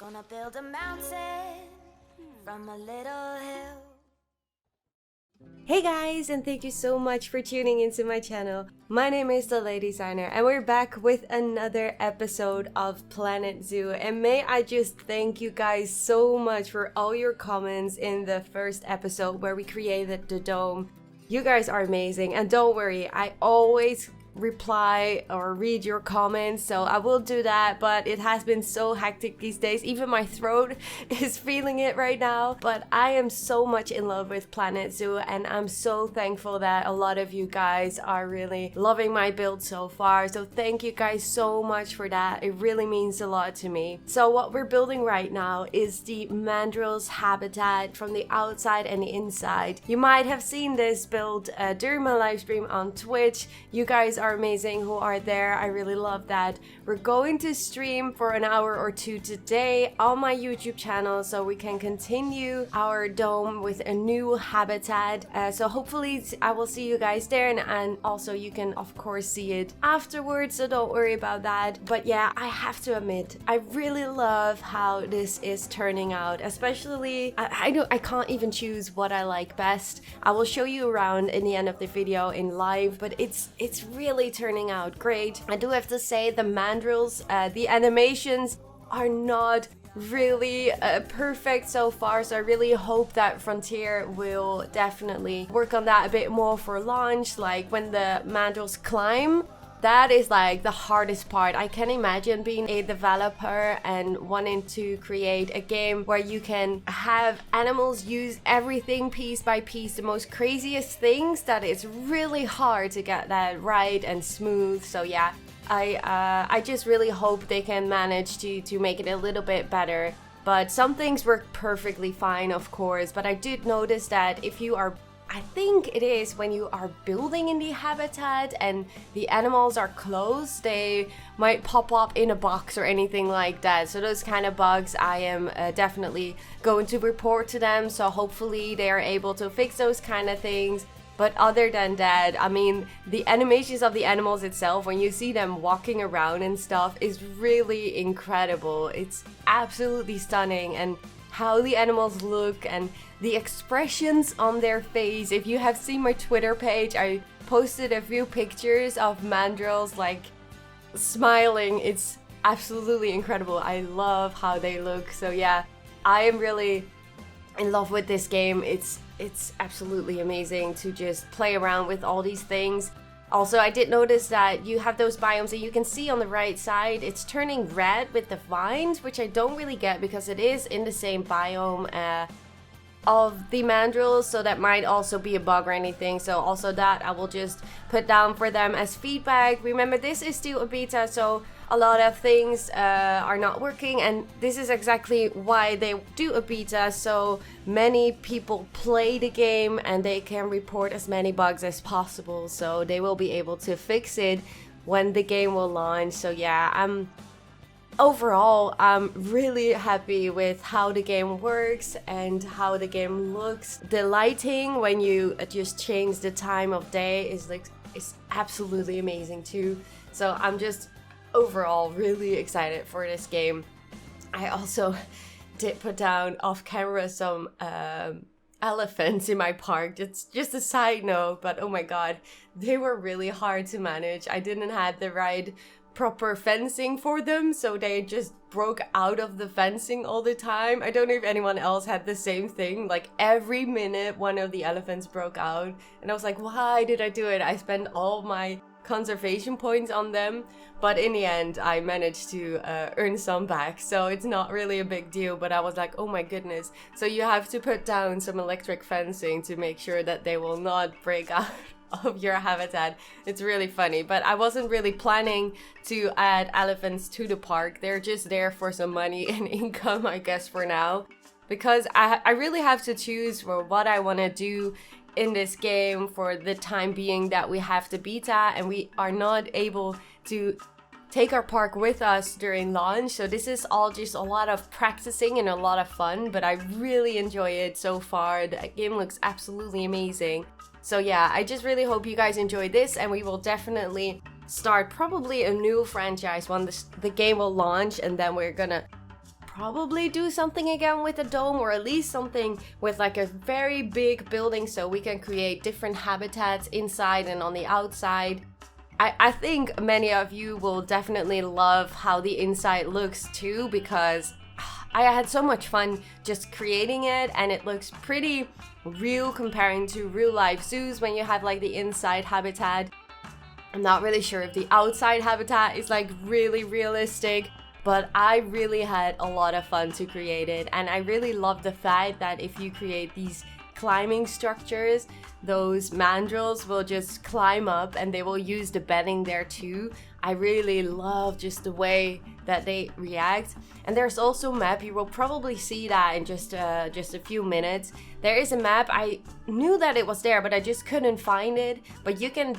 Gonna build a mountain from a little hill. Hey guys, and thank you so much for tuning into my channel. My name is the Lady Designer, and we're back with another episode of Planet Zoo. And may I just thank you guys so much for all your comments in the first episode where we created the dome. You guys are amazing, and don't worry, I always reply or read your comments, so I will do that, but it has been so hectic these days. Even my throat is feeling it right now, but I am so much in love with Planet Zoo, and I'm so thankful that a lot of you guys are really loving my build so far. So thank you guys so much for that. It really means a lot to me. So what we're building right now is the Mandrills habitat from the outside and the inside. You might have seen this build during my live stream on Twitch. You guys are amazing who are there. I really love that. We're going to stream for an hour or two today on my YouTube channel so we can continue our dome with a new habitat. So hopefully I will see you guys there, and also you can of course see it afterwards, so don't worry about that. But yeah, I have to admit, I really love how this is turning out, especially I can't even choose what I like best. I will show you around in the end of the video in live, but it's really turning out great. I do have to say the Mandrills, the animations are not really perfect so far, so I really hope that Frontier will definitely work on that a bit more for launch. Like when the Mandrills climb, that is like the hardest part. I can imagine being a developer and wanting to create a game where you can have animals use everything piece by piece, the most craziest things, that it's really hard to get that right and smooth. So yeah, I just really hope they can manage to make it a little bit better. But some things work perfectly fine, of course, but I did notice that if you are, I think it is when you are building in the habitat and the animals are close, they might pop up in a box or anything like that. So those kind of bugs, I am definitely going to report to them. So hopefully they are able to fix those kind of things. But other than that, I mean, the animations of the animals itself, when you see them walking around and stuff, is really incredible. It's absolutely stunning, and how the animals look and the expressions on their face. If you have seen my Twitter page, I posted a few pictures of Mandrills like smiling. It's absolutely incredible. I love how they look. So yeah, I am really in love with this game. It's absolutely amazing to just play around with all these things. Also, I did notice that you have those biomes that you can see on the right side. It's turning red with the vines, which I don't really get because it is in the same biome of the Mandrills, so that might also be a bug or anything. So also that I will just put down for them as feedback. Remember, this is still a beta, so a lot of things are not working, and this is exactly why they do a beta, so many people play the game and they can report as many bugs as possible, so they will be able to fix it when the game will launch. So yeah, overall, I'm really happy with how the game works and how the game looks. The lighting, when you just change the time of day, is absolutely amazing too. So I'm just overall really excited for this game. I also did put down off camera some elephants in my park. It's just a side note, but oh my god, they were really hard to manage. I didn't have the right proper fencing for them, so they just broke out of the fencing all the time. I don't know if anyone else had the same thing. Like every minute one of the elephants broke out, and I was like, why did I do it? I spent all my conservation points on them, but in the end I managed to earn some back, so it's not really a big deal. But I was like, oh my goodness. So you have to put down some electric fencing to make sure that they will not break out of your habitat. It's really funny, but I wasn't really planning to add elephants to the park. They're just there for some money and income, I guess, for now, because I really have to choose for what I want to do in this game for the time being that we have the beta and we are not able to take our park with us during launch. So this is all just a lot of practicing and a lot of fun, but I really enjoy it so far. The game looks absolutely amazing. So yeah, I just really hope you guys enjoy this, and we will definitely start probably a new franchise when the game will launch, and then we're gonna probably do something again with a dome, or at least something with like a very big building so we can create different habitats inside and on the outside. I think many of you will definitely love how the inside looks too, because I had so much fun just creating it, and it looks pretty real comparing to real life zoos when you have like the inside habitat. I'm not really sure if the outside habitat is like really realistic, but I really had a lot of fun to create it. And I really love the fact that if you create these climbing structures, those mandrills will just climb up and they will use the bedding there too. I really love just the way that they react. And there's also a map, you will probably see that in just a few minutes. There is a map, I knew that it was there, but I just couldn't find it. But you can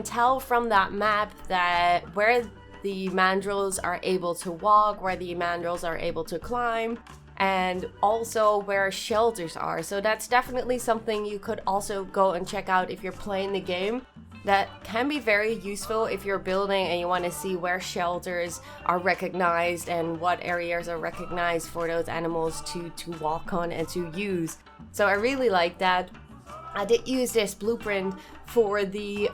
tell from that map that where the mandrills are able to walk, where the mandrills are able to climb, and also where shelters are. So that's definitely something you could also go and check out if you're playing the game. That can be very useful if you're building and you want to see where shelters are recognized and what areas are recognized for those animals to walk on and to use. So I really like that. I did use this blueprint for the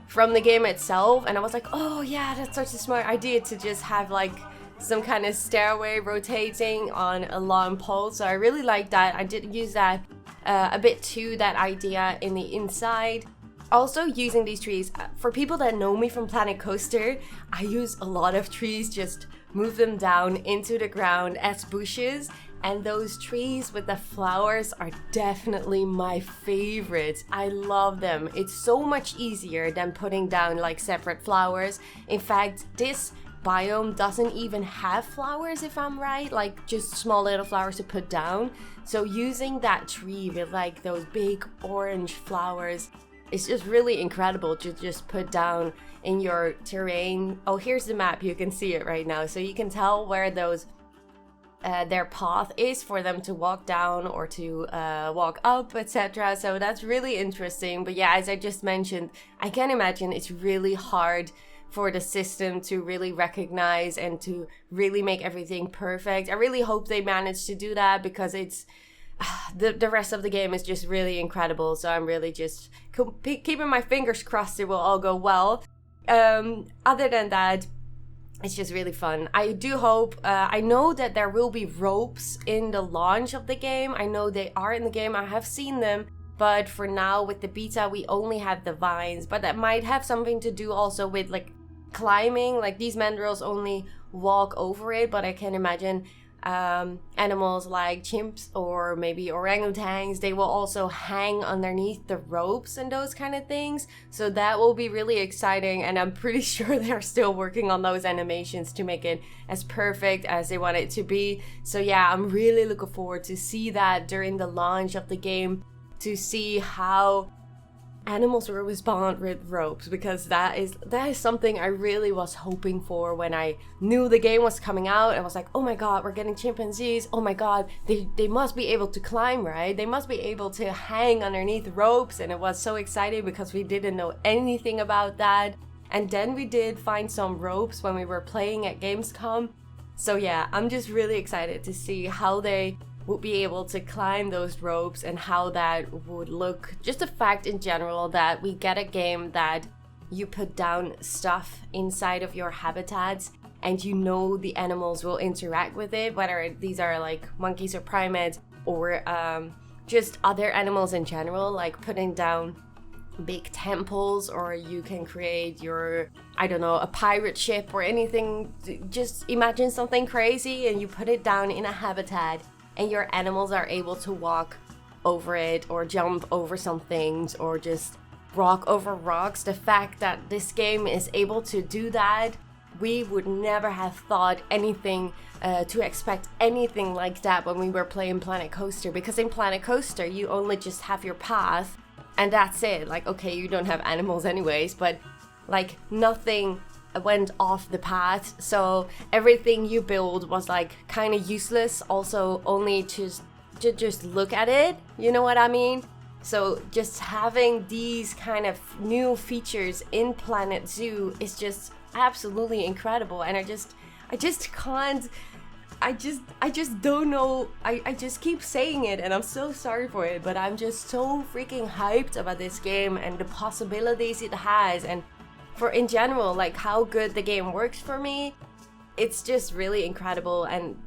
from the game itself, and I was like, oh yeah, that's such a smart idea to just have like some kind of stairway rotating on a long pole. So I really like that. I did use that a bit too, that idea in the inside. Also using these trees, for people that know me from Planet Coaster, I use a lot of trees, just move them down into the ground as bushes. And those trees with the flowers are definitely my favorites. I love them. It's so much easier than putting down like separate flowers. In fact, this biome doesn't even have flowers, if I'm right, like just small little flowers to put down. So using that tree with like those big orange flowers, it's just really incredible to just put down in your terrain. Oh, here's the map, you can see it right now. So you can tell where those their path is for them to walk down or to walk up, etc. So that's really interesting. But yeah, as I just mentioned, I can imagine it's really hard for the system to really recognize and to really make everything perfect. I really hope they manage to do that, because it's the rest of the game is just really incredible. So I'm really just keeping my fingers crossed it will all go well. Other than that, it's just really fun. I do hope, I know that there will be ropes in the launch of the game. I know they are in the game, I have seen them. But for now, with the beta, we only have the vines. But that might have something to do also with like climbing. Like these mandrills only walk over it, but I can imagine animals like chimps or maybe orangutans, they will also hang underneath the ropes and those kind of things. So that will be really exciting, and I'm pretty sure they're still working on those animations to make it as perfect as they want it to be. So yeah, I'm really looking forward to see that during the launch of the game, to see how animals will respond with ropes, because that is something I really was hoping for when I knew the game was coming out. I was like, oh my god, we're getting chimpanzees. Oh my god, they must be able to climb, right? They must be able to hang underneath ropes. And it was so exciting because we didn't know anything about that. And then we did find some ropes when we were playing at Gamescom. So yeah, I'm just really excited to see how they would be able to climb those ropes and how that would look. Just the fact in general that we get a game that you put down stuff inside of your habitats and you know the animals will interact with it, whether these are like monkeys or primates or just other animals in general, like putting down big temples, or you can create your, I don't know, a pirate ship or anything. Just imagine something crazy and you put it down in a habitat and your animals are able to walk over it or jump over some things or just walk over rocks. The fact that this game is able to do that, we would never have thought anything to expect anything like that when we were playing Planet Coaster, because in Planet Coaster you only just have your path and that's it. Like, okay, you don't have animals anyways, but like nothing went off the path, so everything you build was like kind of useless, also only to just look at it, you know what I mean? So just having these kind of new features in Planet Zoo is just absolutely incredible, and I just can't, I just don't know. I just keep saying it, and I'm so sorry for it, but I'm just so freaking hyped about this game and the possibilities it has, and for in general, like how good the game works for me. It's just really incredible, and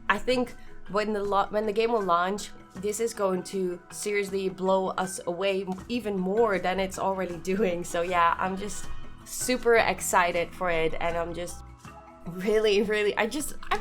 I think when the game will launch, this is going to seriously blow us away even more than it's already doing. So yeah, I'm just super excited for it, and I'm just really I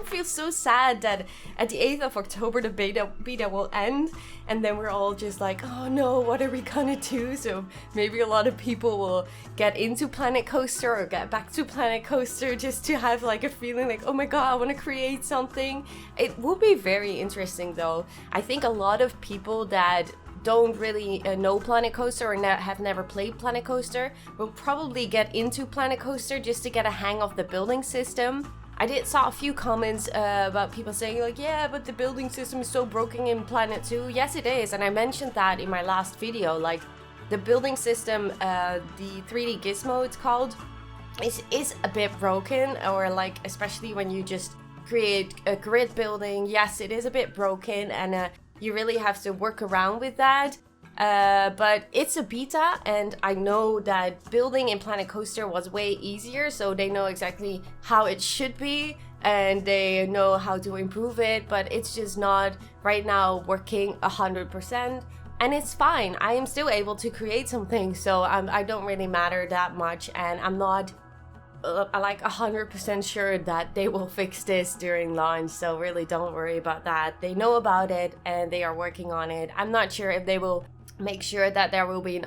feel so sad that at the 8th of October the beta will end, and then we're all just like, oh no, what are we gonna do? So maybe a lot of people will get into Planet Coaster or get back to Planet Coaster just to have like a feeling like, oh my god, I want to create something. It will be very interesting though. I think a lot of people that don't really know Planet Coaster or have never played Planet Coaster will probably get into Planet Coaster just to get a hang of the building system. I saw a few comments about people saying like, yeah, but the building system is so broken in Planet 2. Yes, it is, and I mentioned that in my last video. Like, the building system, the 3D Gizmo it's called, is a bit broken, or like especially when you just create a grid building. Yes, it is a bit broken, and you really have to work around with that. But it's a beta, and I know that building in Planet Coaster was way easier, so they know exactly how it should be and they know how to improve it, but it's just not right now working 100%, and it's fine. I am still able to create something, so I don't really matter that much, and I'm not like 100% sure that they will fix this during launch, so really don't worry about that. They know about it and they are working on it. I'm not sure if they will make sure that there will be an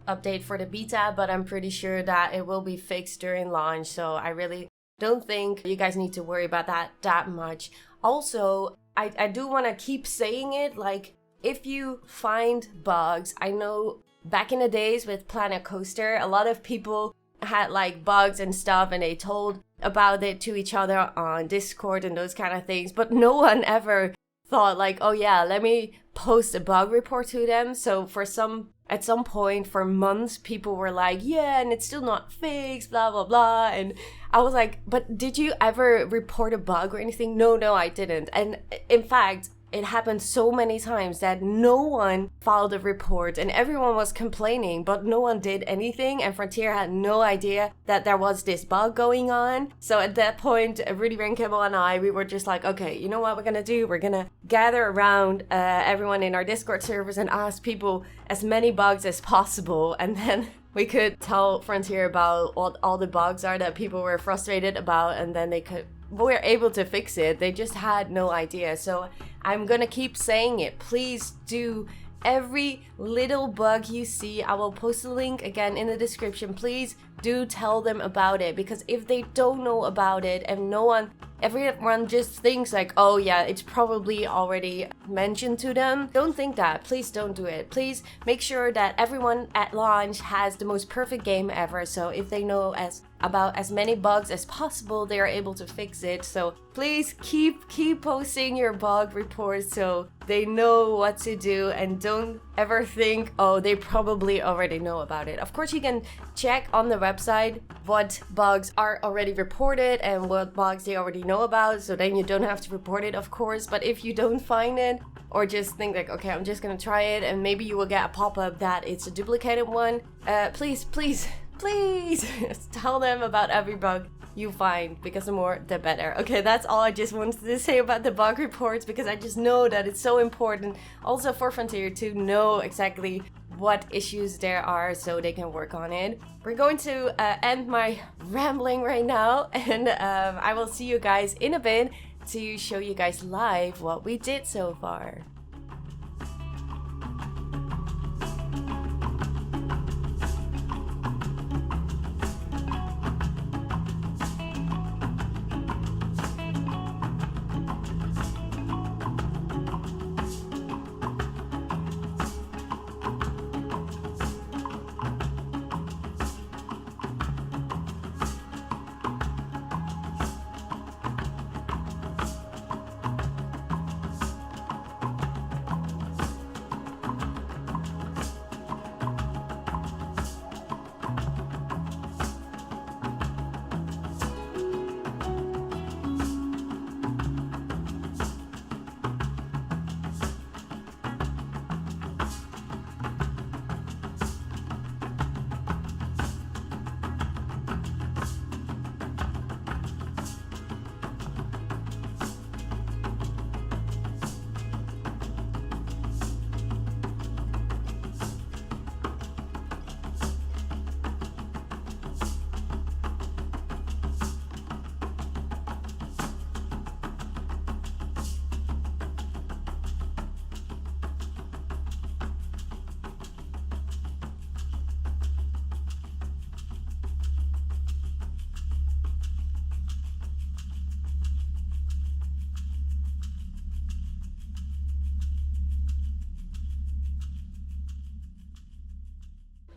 update for the beta, but I'm pretty sure that it will be fixed during launch, so I really don't think you guys need to worry about that much. Also, I do want to keep saying it, like, if you find bugs, I know back in the days with Planet Coaster, a lot of people had like bugs and stuff, and they told about it to each other on Discord and those kind of things, but no one ever thought like, oh yeah, let me post a bug report to them. So at some point for months, people were like, yeah, and it's still not fixed, blah blah blah, and I was like, but did you ever report a bug or anything? No, I didn't. And in fact, it happened so many times that no one filed a report, and everyone was complaining, but no one did anything, and Frontier had no idea that there was this bug going on. So at that point, Rudy Rankable and I, we were just like, okay, you know what we're gonna do? We're gonna gather around everyone in our Discord servers and ask people as many bugs as possible, and then we could tell Frontier about what all the bugs are that people were frustrated about, and then we're able to fix it. They just had no idea. So I'm gonna keep saying it. Please do. Every little bug you see, I will post a link again in the description. Please do tell them about it, because if they don't know about it and everyone just thinks like, oh yeah, it's probably already mentioned to them, don't think that. Please don't do it. Please make sure that everyone at launch has the most perfect game ever, so if they know about as many bugs as possible, they are able to fix it. So please keep posting your bug reports so they know what to do, and don't ever think, oh, they probably already know about it. Of course, you can check on the website what bugs are already reported and what bugs they already know about, so then you don't have to report it, of course. But if you don't find it, or just think like, okay, I'm just gonna try it, and maybe you will get a pop-up that it's a duplicated one, please tell them about every bug you find, because the more the better. Okay, that's all I just wanted to say about the bug reports, because I just know that it's so important also for Frontier to know exactly what issues there are so they can work on it. We're going to end my rambling right now, and I will see you guys in a bit to show you guys live what we did so far.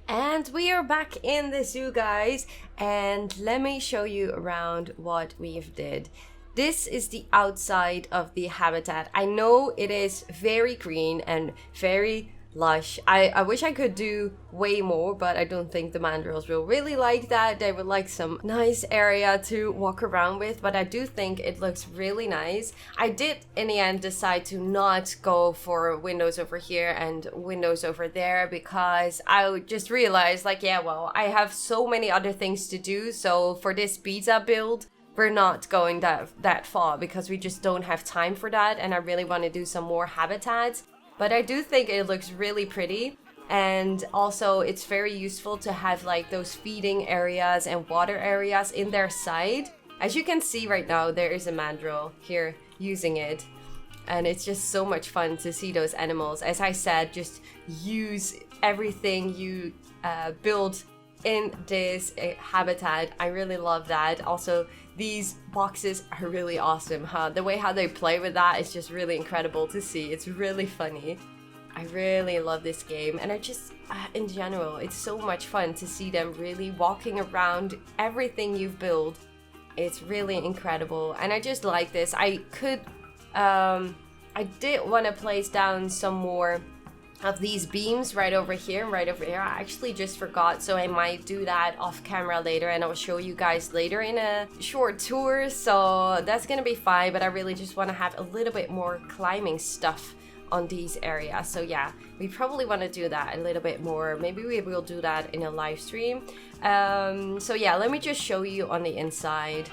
And we are back in the zoo, guys, and let me show you around what we've did. This is the outside of the habitat. I know it is very green and very lush. I wish I could do way more, but I don't think the mandrills will really like that. They would like some nice area to walk around with, but I do think it looks really nice. I did in the end decide to not go for windows over here and windows over there because I just realized, like, yeah, well, I have so many other things to do. So for this pizza build, we're not going that far because we just don't have time for that, and I really want to do some more habitats. But I do think it looks really pretty, and also it's very useful to have like those feeding areas and water areas in their side. As you can see right now, there is a mandrill here using it, and it's just so much fun to see those animals. As I said, just use everything you build in this habitat. I really love that. Also, these boxes are really awesome, huh? The way how they play with that is just really incredible to see. It's really funny. I really love this game, and I just, in general, it's so much fun to see them really walking around everything you've built. It's really incredible, and I just like this. I did want to place down some more of these beams right over here and right over here. I actually just forgot, so I might do that off camera later, and I'll show you guys later in a short tour, so that's gonna be fine. But I really just want to have a little bit more climbing stuff on these areas. So yeah, we probably want to do that a little bit more. Maybe we will do that in a live stream. So yeah, let me just show you on the inside.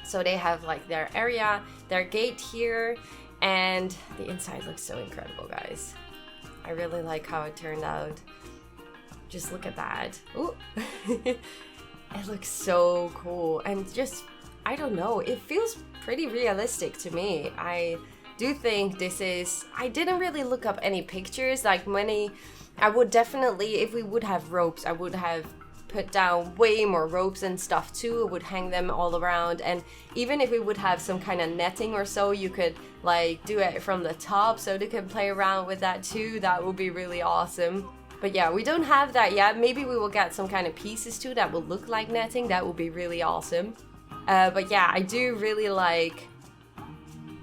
So they have like their area, their gate here, and the inside looks so incredible, guys. I really like how it turned out. Just look at that. Ooh. It looks so cool. And just, I don't know, it feels pretty realistic to me. I do think this is, I didn't really look up any pictures, like many. I would definitely, if we would have ropes, I would have put down way more ropes and stuff too. Would hang them all around, and even if we would have some kind of netting or so, you could like do it from the top so they can play around with that too. That would be really awesome. But yeah, we don't have that yet. Maybe we will get some kind of pieces too that will look like netting. That would be really awesome. But yeah, I do really like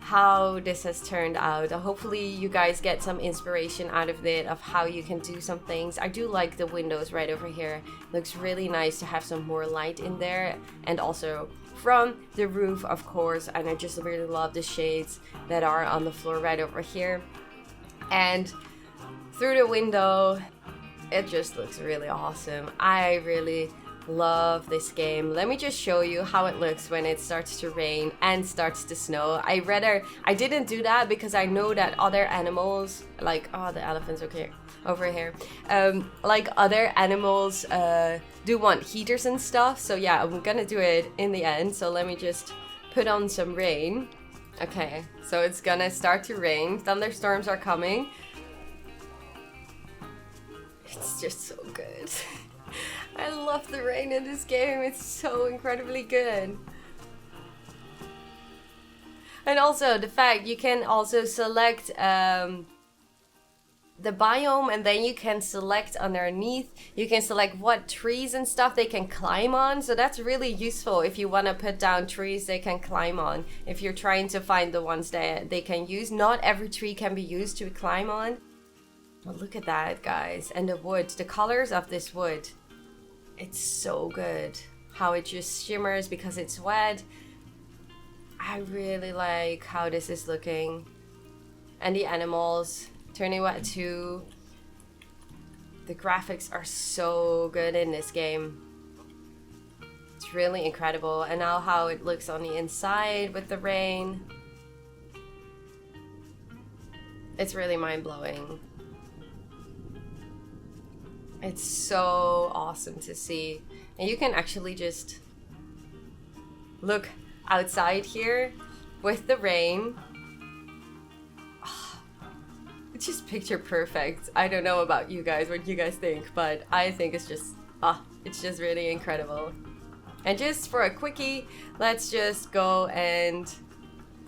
how this has turned out. Hopefully you guys get some inspiration out of it, of how you can do some things. I do like the windows right over here. Looks really nice to have some more light in there, and also from the roof, of course. And I just really love the shades that are on the floor right over here, and through the window. It just looks really awesome. I really love this game. Let me just show you how it looks when it starts to rain and starts to snow. I didn't do that because I know that other animals, like, oh, the elephant's okay over here, like other animals do want heaters and stuff. So yeah, I'm gonna do it in the end. So let me just put on some rain. Okay, so it's gonna start to rain. Thunderstorms are coming. It's just so good. I love the rain in this game. It's so incredibly good. And also the fact you can also select the biome, and then you can select underneath. You can select what trees and stuff they can climb on. So that's really useful if you want to put down trees they can climb on. If you're trying to find the ones that they can use. Not every tree can be used to climb on. But look at that, guys. And the wood, the colors of this wood. It's so good. How it just shimmers because it's wet. I really like how this is looking. And the animals turning wet too. The graphics are so good in this game. It's really incredible. And now how it looks on the inside with the rain. It's really mind-blowing. It's so awesome to see. And you can actually just look outside here with the rain. Oh, it's just picture perfect. I don't know about you guys, what you guys think, but I think it's just, it's just really incredible. And just for a quickie, let's just go and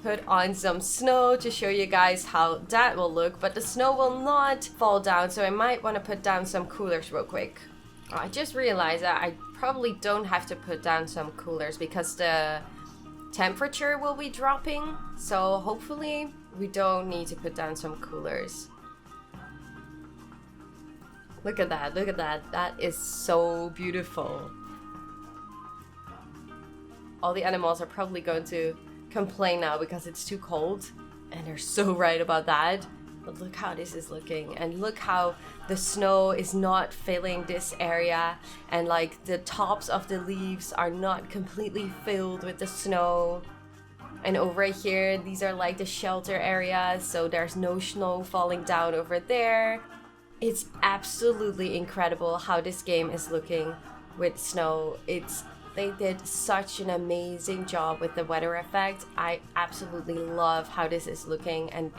put on some snow to show you guys how that will look, but the snow will not fall down, so I might want to put down some coolers real quick. I just realized that I probably don't have to put down some coolers because the temperature will be dropping, so hopefully we don't need to put down some coolers. Look at that, look at that. That is so beautiful. All the animals are probably going to complain now because it's too cold, and they're so right about that. But look how this is looking, and look how the snow is not filling this area, and like the tops of the leaves are not completely filled with the snow. And over here, these are like the shelter areas, so there's no snow falling down over there. It's absolutely incredible how this game is looking with snow. They did such an amazing job with the weather effect. I absolutely love how this is looking, and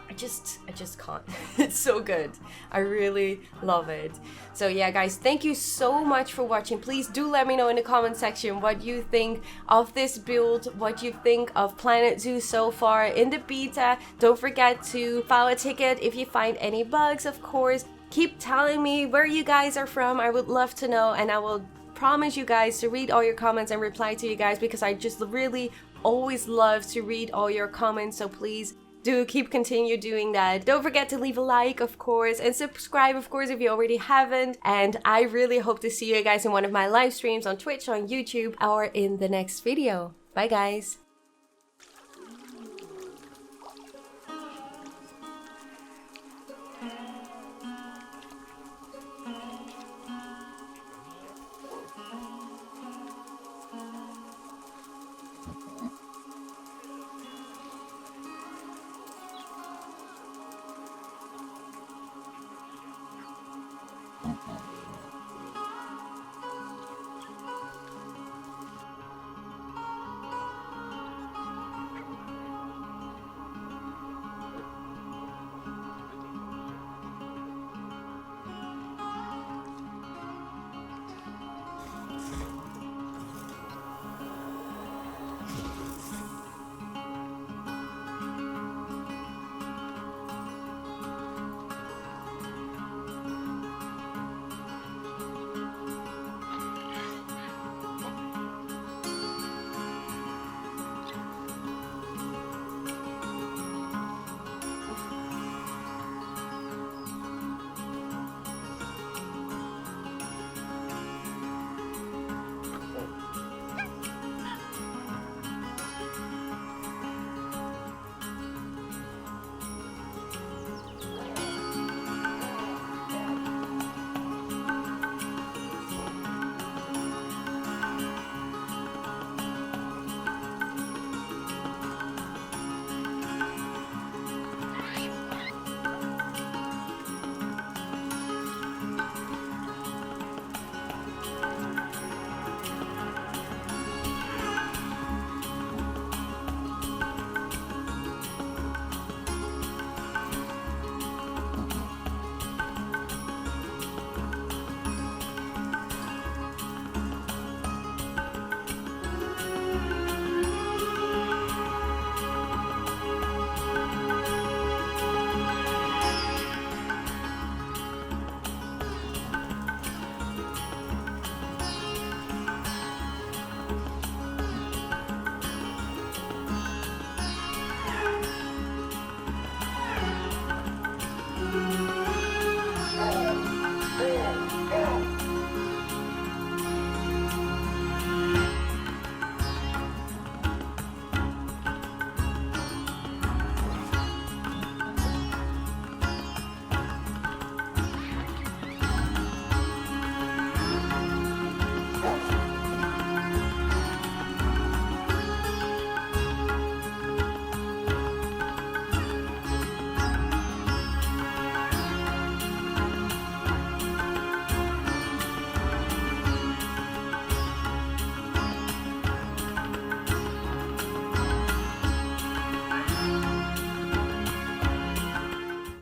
I just can't. It's so good. I really love it. So yeah, guys, thank you so much for watching. Please do let me know in the comment section what you think of this build, what you think of Planet Zoo so far in the beta. Don't forget to file a ticket if you find any bugs, of course. Keep telling me where you guys are from. I would love to know, and I will promise you guys to read all your comments and reply to you guys, because I just really always love to read all your comments. So please do continue doing that. Don't forget to leave a like, of course, and subscribe, of course, if you already haven't. And I really hope to see you guys in one of my live streams on Twitch, on YouTube, or in the next video. Bye, guys.